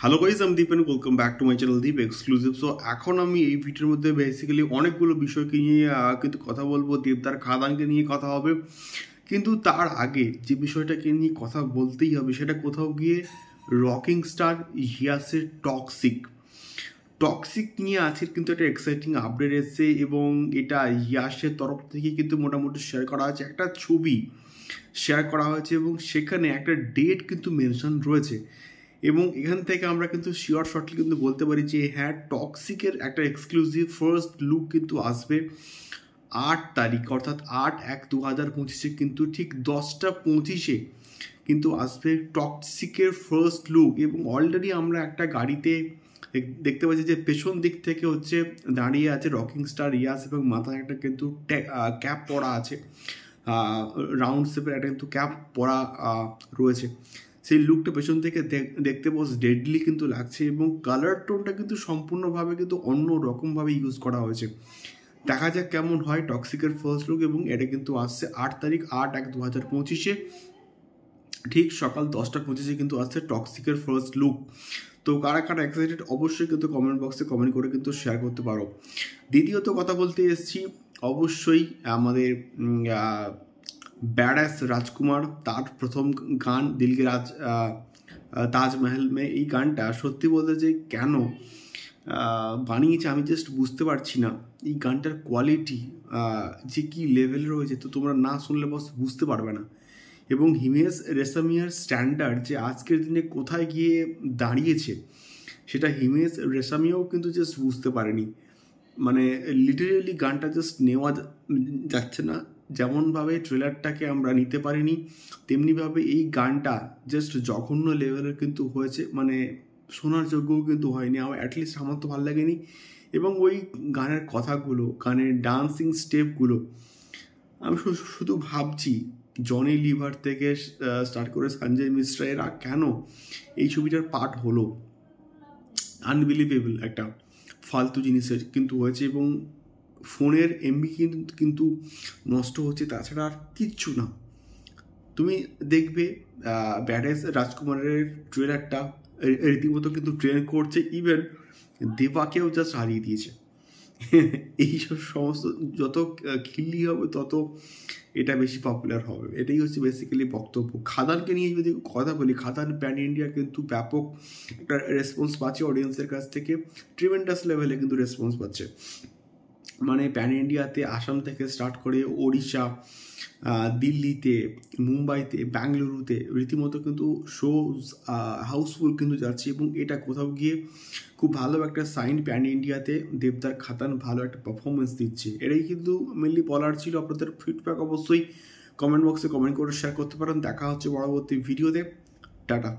Hello guys, আমি Deep and welcome back to my channel Deep exclusive. So এখন আমি এই ভিডিওর মধ্যে বেসিক্যালি অনেকগুলো বিষয়কে নিয়ে কিন্তু কথা বলবো। দেবদার খাদানকে নিয়ে কথা হবে, কিন্তু তার আগে যে বিষয়টাকে নিয়ে কথা বলতেই হবে সেটা কোথাও গিয়ে রকিং স্টার ইয়াসের টক্সিক নিয়ে আজকের কিন্তু একটা এক্সাইটিং আপডেট এসেছে এবং এটা ইয়াসের তরফ থেকে কিন্তু মোটামুটি শেয়ার করা হয়েছে। একটা ছবি শেয়ার করা হয়েছে এবং সেখানে একটা ডেট কিন্তু মেনশন রয়েছে এবং এখান থেকে আমরা কিন্তু শিওর শর্টলি কিন্তু বলতে পারি যে হ্যাঁ, টক্সিকের একটা এক্সক্লুসিভ ফার্স্ট লুক কিন্তু আসবে 8 তারিখ, অর্থাৎ 8/1/2025 কিন্তু ঠিক 10টা 25-এ কিন্তু আসবে টক্সিকের ফার্স্ট লুক। এবং অলরেডি আমরা একটা গাড়িতে দেখতে পাচ্ছি যে পেছন দিক থেকে হচ্ছে দাঁড়িয়ে আছে রকিং স্টার ইয়াস এবং মাথায় একটা কিন্তু ক্যাপ পরা আছে, রাউন্ড শেপের একটা কিন্তু ক্যাপ পরা রয়েছে। সেই লুকটা পেছন থেকে দেখতে বেশ ডেডলি কিন্তু লাগছে এবং কালার টোনটা কিন্তু সম্পূর্ণভাবে কিন্তু অন্য রকমভাবে ইউজ করা হয়েছে। দেখা যাক কেমন হয় টক্সিকের ফার্স্ট লুক। এবং এটা কিন্তু আসছে 8 তারিখ 8/1/2025-এ ঠিক সকাল 10টা 25-এ কিন্তু আসছে টক্সিকের ফার্স্ট লুক। তো কারা কারা এক্সাইটেড অবশ্যই কিন্তু কমেন্ট বক্সে কমেন্ট করে কিন্তু শেয়ার করতে পারো। দ্বিতীয়ত কথা বলতে এসেছি অবশ্যই আমাদের ব্যাডাস রাজকুমার, তার প্রথম গান দিল কে রাজ তাজমহল মে। এই গানটা সত্যি বলতে যে কেন বানিয়েছে আমি জাস্ট বুঝতে পারছি না। এই গানটার কোয়ালিটি যে কী লেভেলের রয়েছে তো তোমরা না শুনলে বস বুঝতে পারবে না। এবং হিমেশ রেশমিয়ার স্ট্যান্ডার্ড যে আজকের দিনে কোথায় গিয়ে দাঁড়িয়েছে সেটা হিমেশ রেশমিয়াও কিন্তু জাস্ট বুঝতে পারেনি। মানে লিটারেলি গানটা জাস্ট নেওয়া যাচ্ছে না। যেমনভাবে ট্রেলারটাকে আমরা নিতে পারিনি তেমনিভাবে এই গানটা জাস্ট জঘন্য লেভেলের কিন্তু হয়েছে, মানে শোনার যোগ্যও কিন্তু হয়নি। আমার অ্যাটলিস্ট আমার তো ভালো লাগেনি। এবং ওই গানের কথাগুলো, গানের ডান্সিং স্টেপগুলো আমি শুধু ভাবছি জনি লিভার থেকে স্টার্ট করে সঞ্জয় মিশ্রা এরা কেন এই ছবিটার পার্ট হলো। আনবিলিভেবল একটা ফালতু জিনিসের কিন্তু হয়েছে এবং ফোনের এমবি কিন্তু নষ্ট হচ্ছে, তাছাড়া আর কিচ্ছু না। তুমি দেখবে ব্যাডাস রাজকুমারের ট্রেলারটা রীতিমতো কিন্তু ট্রেন করছে, ইভেন দেবাকেও জাস্ট হারিয়ে দিয়েছে। এইসব সমস্ত যত খিল্লি হবে তত এটা বেশি পপুলার হবে, এটাই হচ্ছে বেসিক্যালি বক্তব্য। খাদানকে নিয়ে যদি কথা বলি, খাদান প্যান ইন্ডিয়া কিন্তু ব্যাপক একটা রেসপন্স পাচ্ছে অডিয়েন্সের কাছ থেকে, ট্রিমেন্ডাস লেভেলে কিন্তু রেসপন্স পাচ্ছে। মানে প্যান ইন্ডিয়াতে আসাম থেকে স্টার্ট করে ওড়িশা, দিল্লিতে, মুম্বাইতে, ব্যাঙ্গালুরুতে রীতিমতো কিন্তু শোজ হাউসফুল কিন্তু যাচ্ছে এবং এটা কোথাও গিয়ে খুব ভালো একটা সাইন। প্যান ইন্ডিয়াতে দেবদার খাদান ভালো একটা পারফরমেন্স দিচ্ছে, এটাই কিন্তু মেনলি বলার ছিল। আপনাদের ফিডব্যাক অবশ্যই কমেন্ট বক্সে কমেন্ট করে শেয়ার করতে পারেন। দেখা হচ্ছে পরবর্তী ভিডিওতে। টাটা।